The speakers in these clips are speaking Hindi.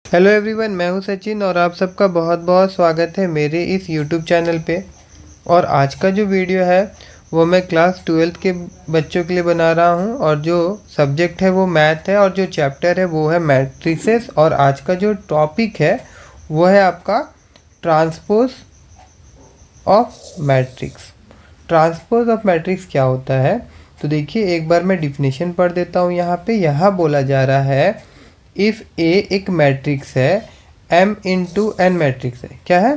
हेलो एवरीवन, मैं हूं सचिन और आप सबका बहुत बहुत स्वागत है मेरे इस यूट्यूब चैनल पे। और आज का जो वीडियो है वो मैं क्लास 12th के बच्चों के लिए बना रहा हूं और जो सब्जेक्ट है वो मैथ है और जो चैप्टर है वो है मैट्रिसेस। और आज का जो टॉपिक है वो है आपका transpose of matrix. Transpose of matrix क्या होता है तो देखिए, एक बार मैं डिफिनेशन पढ़ देता हूँ। यहाँ बोला जा रहा है, इफ़ ए एक मैट्रिक्स है, m इंटू एन मैट्रिक्स है, क्या है,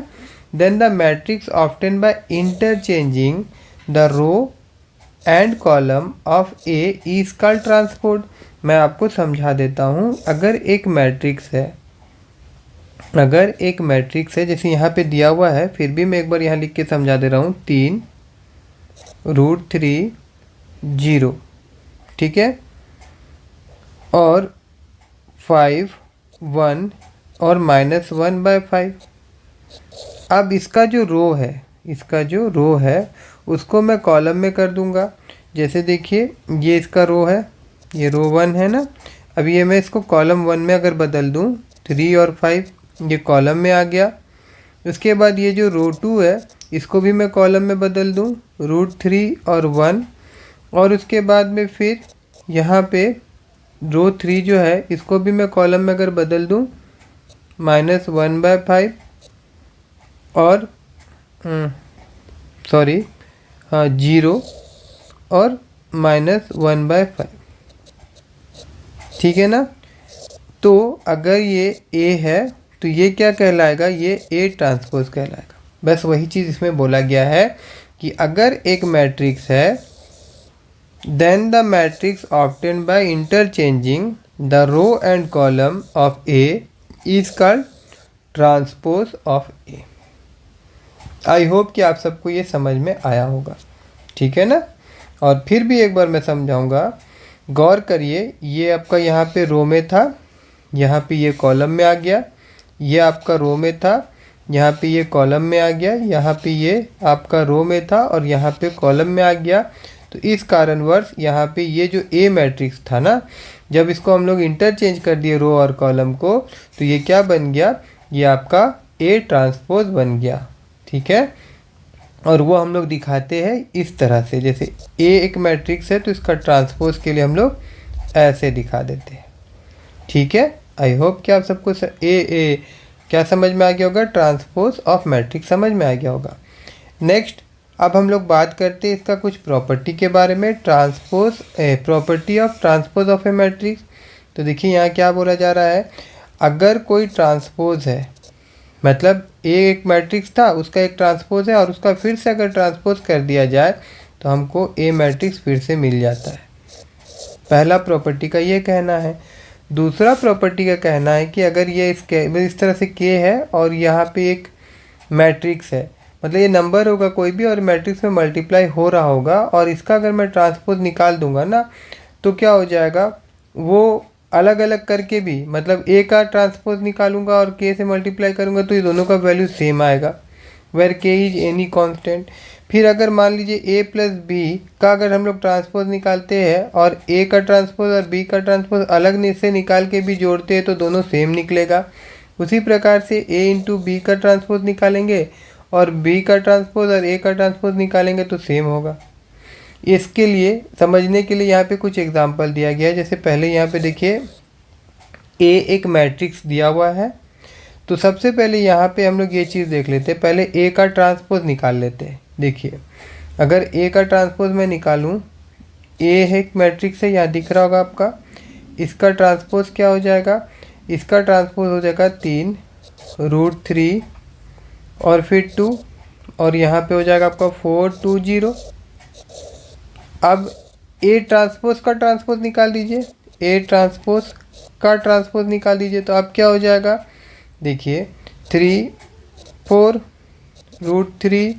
then the matrix obtained by interchanging the row and column of A is called transpose. मैं आपको समझा देता हूँ। अगर एक मैट्रिक्स है, जैसे यहाँ पे दिया हुआ है, फिर भी मैं एक बार यहाँ लिख के समझा दे रहा हूँ, 3√3 0, ठीक है, और 5 1 और -1/5। अब इसका जो रो है उसको मैं कॉलम में कर दूंगा। जैसे देखिए, ये इसका रो है, ये रो 1 है ना। अब ये मैं इसको कॉलम 1 में अगर बदल दूं, 3 और 5 ये कॉलम में आ गया। उसके बाद ये जो रो 2 है इसको भी मैं कॉलम में बदल दूं, √3 और 1। और उसके बाद में फिर यहाँ पे रो 3 जो है इसको भी मैं कॉलम में अगर बदल दूं, -1/5 और 0 और -1/5, ठीक है ना। तो अगर ये A है तो ये क्या कहलाएगा, ये A ट्रांसपोज कहलाएगा। बस वही चीज़ इसमें बोला गया है कि अगर एक मैट्रिक्स है, then the matrix obtained by interchanging the row and column of A is called transpose of A। I hope कि आप सबको ये समझ में आया होगा, ठीक है ना। और फिर भी एक बार मैं समझाऊंगा, गौर करिए। ये आपका यहाँ पे रो में था, यहाँ पे ये कॉलम में आ गया, ये आपका रो में था, यहाँ पे ये कॉलम में आ गया, यहाँ पे ये आपका रो में था और यहाँ पे कॉलम में आ गया। तो इस कारणवश यहाँ पे ये जो ए मैट्रिक्स था ना, जब इसको हम लोग इंटरचेंज कर दिए रो और कॉलम को, तो ये क्या बन गया, ये आपका ए ट्रांसपोज बन गया, ठीक है। और वो हम लोग दिखाते हैं इस तरह से, जैसे ए एक मैट्रिक्स है तो इसका ट्रांसपोज के लिए हम लोग ऐसे दिखा देते हैं, ठीक है। आई होप कि आप सबको क्या समझ में आ गया होगा, ट्रांसपोज ऑफ मैट्रिक्स समझ में आ गया होगा। नेक्स्ट, अब हम लोग बात करते हैं इसका कुछ प्रॉपर्टी के बारे में। Property of transpose of A matrix. तो देखिए यहाँ क्या बोला जा रहा है, अगर कोई ट्रांसपोज है, मतलब ए एक मैट्रिक्स था, उसका एक ट्रांसपोज है और उसका फिर से अगर ट्रांसपोज कर दिया जाए तो हमको ए मैट्रिक्स फिर से मिल जाता है। पहला प्रॉपर्टी का ये कहना है। दूसरा प्रॉपर्टी का कहना है कि अगर ये इस तरह से के है और यहाँ पे एक मैट्रिक्स है, मतलब ये नंबर होगा कोई भी और मैट्रिक्स में मल्टीप्लाई हो रहा होगा, और इसका अगर मैं ट्रांसपोज निकाल दूंगा ना, तो क्या हो जाएगा, वो अलग अलग करके भी, मतलब ए का ट्रांसपोज निकालूंगा और के से मल्टीप्लाई करूंगा तो ये दोनों का वैल्यू सेम आएगा, वेर के इज एनी कांस्टेंट। फिर अगर मान लीजिए ए प्लस बी का अगर हम लोग ट्रांसपोज निकालते हैं और ए का ट्रांसपोज और बी का ट्रांसपोज अलग से निकाल के भी जोड़ते हैं तो दोनों सेम निकलेगा। उसी प्रकार से ए इंटू बी का ट्रांसपोज निकालेंगे और बी का ट्रांसपोज और ए का ट्रांसपोज निकालेंगे तो सेम होगा। इसके लिए समझने के लिए यहाँ पे कुछ एग्जांपल दिया गया है। जैसे पहले यहाँ पे देखिए, ए एक मैट्रिक्स दिया हुआ है, तो सबसे पहले यहाँ पे हम लोग ये चीज़ देख लेते हैं। पहले ए का ट्रांसपोज निकाल लेते हैं। देखिए, अगर ए का ट्रांसपोज मैं निकालूँ, ए एक मैट्रिक्स है, यहाँ दिख रहा होगा आपका, इसका ट्रांसपोज क्या हो जाएगा, इसका ट्रांसपोज हो जाएगा 3√3 और फिर 2 और यहाँ पे हो जाएगा आपका 4 2 0। अब ए ट्रांसपोज का ट्रांसपोज निकाल दीजिए, ए ट्रांसपोज का ट्रांसपोज निकाल दीजिए, तो अब क्या हो जाएगा, देखिए 3 4√3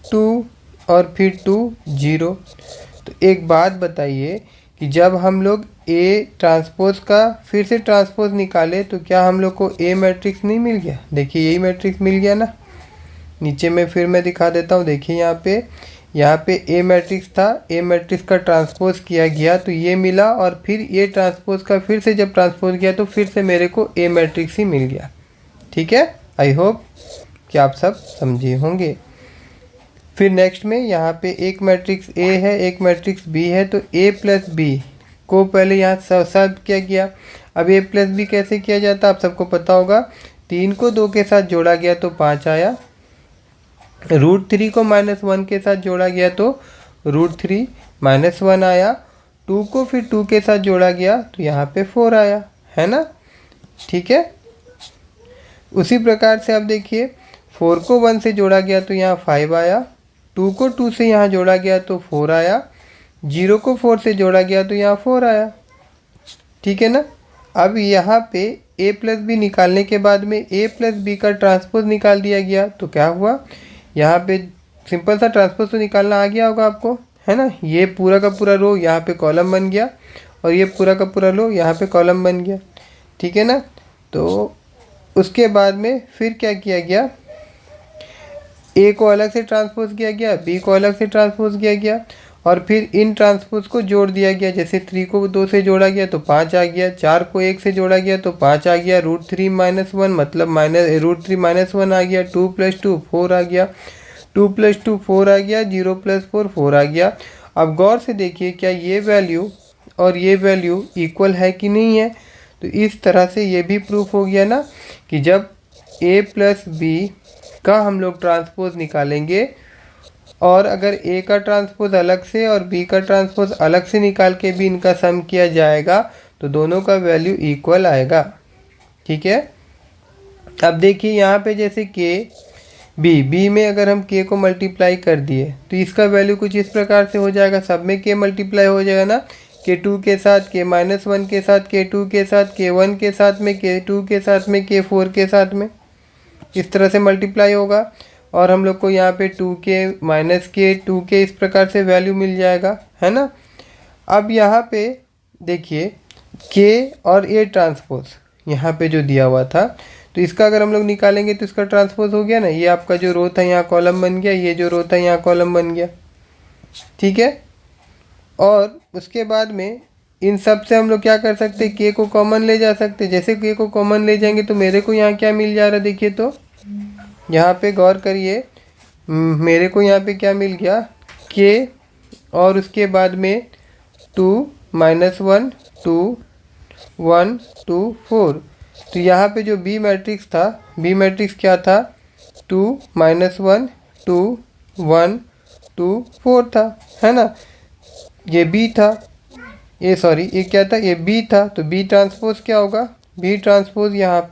2 और फिर 2 0। तो एक बात बताइए कि जब हम लोग ए ट्रांसपोज का फिर से ट्रांसपोज निकाले तो क्या हम लोग को ए मैट्रिक्स नहीं मिल गया। देखिए यही मैट्रिक्स मिल गया ना। नीचे में फिर मैं दिखा देता हूँ। देखिए यहाँ पे यहाँ पे ए मैट्रिक्स था, ए मैट्रिक्स का ट्रांसपोज किया गया तो ये मिला, और फिर ये ट्रांसपोज का फिर से जब ट्रांसपोज किया तो फिर से मेरे को ए मैट्रिक्स ही मिल गया। ठीक है, आई होप कि आप सब समझे होंगे। फिर नेक्स्ट में यहाँ पे एक मैट्रिक्स ए है, एक मैट्रिक्स बी है, तो ए प्लस बी को पहले यहाँ सॉल्व किया गया। अब ए प्लस बी कैसे किया जाता आप सबको पता होगा। 3 को 2 के साथ जोड़ा गया तो 5 आया, √3 को -1 के साथ जोड़ा गया तो √3 -1 आया, 2 को फिर 2 के साथ जोड़ा गया तो यहाँ पे 4 आया, है ना। ठीक है, उसी प्रकार से अब देखिए 4 को 1 से जोड़ा गया तो यहाँ 5 आया, 2 को 2 से यहाँ जोड़ा गया तो 4 आया, 0 को 4 से जोड़ा गया तो यहाँ 4 आया। ठीक है ना। अब यहाँ पे a प्लस बी निकालने के बाद में a प्लस बी का ट्रांसपोज निकाल दिया गया तो क्या हुआ, यहाँ पे सिंपल सा ट्रांसपोज तो निकालना आ गया होगा आपको, है ना। ये पूरा का पूरा रो यहाँ पे कॉलम बन गया और ये पूरा का पूरा रो यहाँ पे कॉलम बन गया। ठीक है ना। तो उसके बाद में फिर क्या किया गया, a को अलग से ट्रांसपोज किया गया, b को अलग से ट्रांसपोज किया गया, और फिर इन ट्रांसपोज को जोड़ दिया गया। जैसे 3 को 2 से जोड़ा गया तो 5 आ गया, 4 को 1 से जोड़ा गया तो 5 आ गया, √3 -1 मतलब √3 -1 आ गया, 2 + 2 4 आ गया, 2 + 2 4 आ गया, 0 + 4 4 आ गया। अब गौर से देखिए क्या ये वैल्यू और ये वैल्यू इक्वल है कि नहीं है। तो इस तरह से ये भी प्रूफ हो गया ना कि जब a प्लस बी का हम लोग ट्रांसपोज निकालेंगे और अगर a का ट्रांसपोज अलग से और b का ट्रांसपोज अलग से निकाल के भी इनका सम किया जाएगा तो दोनों का वैल्यू इक्वल आएगा। ठीक है। अब देखिए यहाँ पे जैसे b में अगर हम k को मल्टीप्लाई कर दिए तो इसका वैल्यू कुछ इस प्रकार से हो जाएगा, सब में k मल्टीप्लाई हो जाएगा ना, k2 के साथ k -1 के साथ k2 के साथ k1 के साथ में k2 के साथ में k4 के साथ में, इस तरह से मल्टीप्लाई होगा। और हम लोग को यहाँ पे 2k -k 2k इस प्रकार से वैल्यू मिल जाएगा, है ना। अब यहाँ पे देखिए k और a ट्रांसपोज यहाँ पे जो दिया हुआ था तो इसका अगर हम लोग निकालेंगे तो इसका ट्रांसपोज हो गया ना, ये आपका जो रो था यहाँ कॉलम बन गया, ये जो रो था यहाँ कॉलम बन गया। ठीक है। और उसके बाद में इन सब से हम लोग क्या कर सकते हैं, k को कॉमन ले जा सकते। जैसे k को कॉमन ले जाएंगे तो मेरे को यहाँ क्या मिल जा रहा है, देखिए तो यहाँ पे गौर करिए, मेरे को यहाँ पे क्या मिल गया, k और उसके बाद में 2 -1 2 1 2 4। तो यहाँ पे जो b मैट्रिक्स था, b मैट्रिक्स क्या था, 2 -1 2 1 2 4 था, है ना। ये b था, ये सॉरी ये क्या था, ये b था। तो b ट्रांसपोज क्या होगा, b ट्रांसपोज यहाँ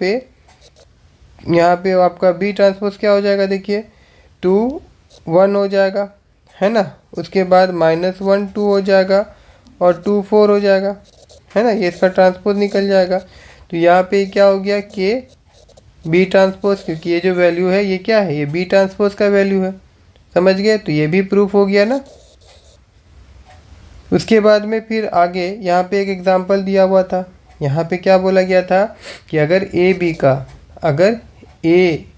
पे आपका b ट्रांसपोज क्या हो जाएगा, देखिए 2 1 हो जाएगा, है ना। उसके बाद -1 2 हो जाएगा और 2 4 हो जाएगा, है ना। ये इसका ट्रांसपोज निकल जाएगा। तो यहाँ पे क्या हो गया, k b ट्रांसपोज, क्योंकि ये जो वैल्यू है ये क्या है, ये b ट्रांसपोज का वैल्यू है, समझ गए। तो ये भी प्रूफ हो गया ना। उसके बाद में फिर आगे यहाँ पे एक एग्जांपल दिया हुआ था। यहाँ पे क्या बोला गया था कि अगर ए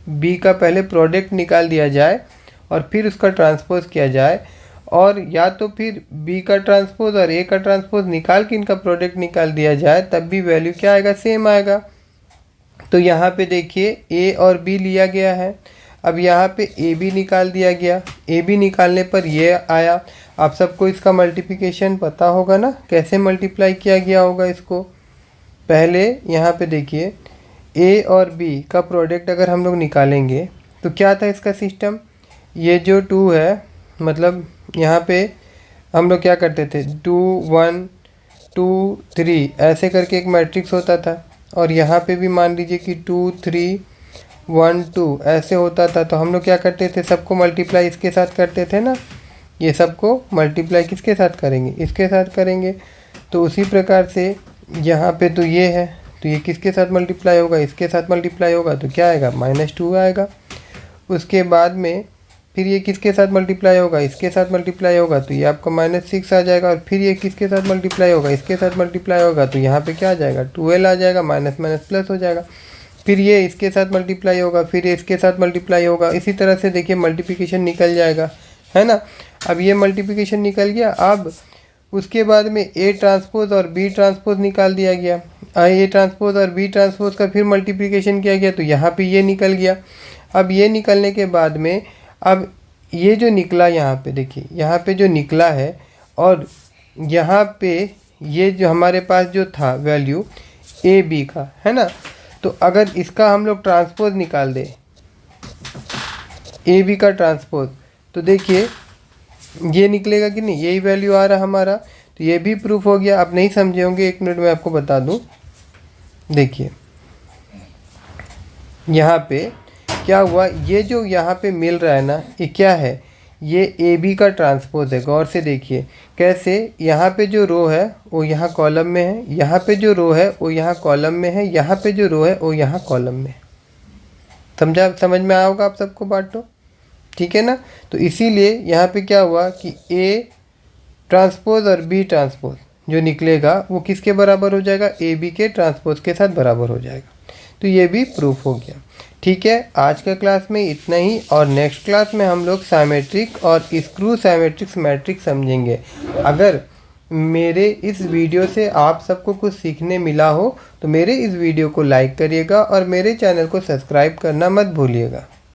बी का पहले प्रोडक्ट निकाल दिया जाए और फिर उसका ट्रांसपोज किया जाए, और या तो फिर बी का ट्रांसपोज और ए का ट्रांसपोज निकाल के इनका प्रोडक्ट निकाल दिया जाए, तब भी वैल्यू क्या आएगा, सेम आएगा। तो यहाँ पे देखिए ए और बी लिया गया है। अब यहाँ पे ए बी निकाल दिया गया, ए बी निकालने पर ये आया। आप सबको इसका मल्टीप्लिकेशन पता होगा ना, कैसे मल्टीप्लाई किया गया होगा इसको। पहले यहाँ पे देखिए ए और बी का प्रोडक्ट अगर हम लोग निकालेंगे तो क्या था इसका सिस्टम, ये जो 2 है, मतलब यहाँ पे हम लोग क्या करते थे, 2 1 2 3 ऐसे करके एक मैट्रिक्स होता था, और यहाँ पे भी मान लीजिए कि 2 3 1 2 ऐसे होता था। तो हम लोग क्या करते थे, सबको मल्टीप्लाई इसके साथ करते थे ना, ये सबको मल्टीप्लाई किसके साथ करेंगे, इसके साथ करेंगे। तो उसी प्रकार से यहाँ पे तो ये है, तो ये किसके साथ मल्टीप्लाई होगा, इसके साथ मल्टीप्लाई होगा, तो क्या आएगा, -2 आएगा। उसके बाद में फिर ये किसके साथ मल्टीप्लाई होगा, इसके साथ मल्टीप्लाई होगा, तो ये आपका -6 आ जाएगा। और फिर ये किसके साथ मल्टीप्लाई होगा, इसके साथ मल्टीप्लाई होगा, तो यहाँ पे क्या आ जाएगा, 12 आ जाएगा, माइनस माइनस प्लस हो जाएगा। फिर ये इसके साथ मल्टीप्लाई होगा, फिर ये इसके साथ मल्टीप्लाई होगा। इसी तरह से देखिए मल्टीप्लिकेशन निकल जाएगा, है ना। अब ये मल्टीप्लिकेशन निकल गया। अब उसके बाद में ए ट्रांसपोज और बी ट्रांसपोज निकाल दिया गया। ए ट्रांसपोज और बी ट्रांसपोज का फिर मल्टीप्लिकेशन किया गया तो यहाँ पे ये निकल गया। अब ये निकलने के बाद में अब ये जो निकला यहाँ पे देखिए, यहाँ पे जो निकला है और यहाँ पे ये जो हमारे पास जो था वैल्यू ए बी का है ना, तो अगर इसका हम लोग ट्रांसपोज निकाल दें ए बी का ट्रांसपोज तो देखिए ये निकलेगा कि नहीं, यही वैल्यू आ रहा हमारा, तो ये भी प्रूफ हो गया। आप नहीं समझे होंगे, 1 मिनट में आपको बता दूं। देखिए यहाँ पे क्या हुआ, ये जो यहाँ पे मिल रहा है ना, ये क्या है, ये ए बी का ट्रांसपोज है। गौर से देखिए कैसे, यहाँ पे जो रो है वो यहाँ कॉलम में है, यहाँ पे जो रो है वो यहाँ कॉलम में है, यहाँ पे जो रो है वो यहाँ कॉलम में है। समझ में आया होगा आप सबको बात तो, ठीक है ना। तो इसीलिए यहाँ पे क्या हुआ कि ए ट्रांसपोज और बी ट्रांसपोज जो निकलेगा वो किसके बराबर हो जाएगा, ए बी के ट्रांसपोज के साथ बराबर हो जाएगा। तो ये भी प्रूफ हो गया। ठीक है, आज का क्लास में इतना ही, और नेक्स्ट क्लास में हम लोग साइमेट्रिक और स्क्रू साइमेट्रिक्स मैट्रिक्स समझेंगे। अगर मेरे इस वीडियो से आप सबको कुछ सीखने मिला हो तो मेरे इस वीडियो को लाइक करिएगा और मेरे चैनल को सब्सक्राइब करना मत भूलिएगा।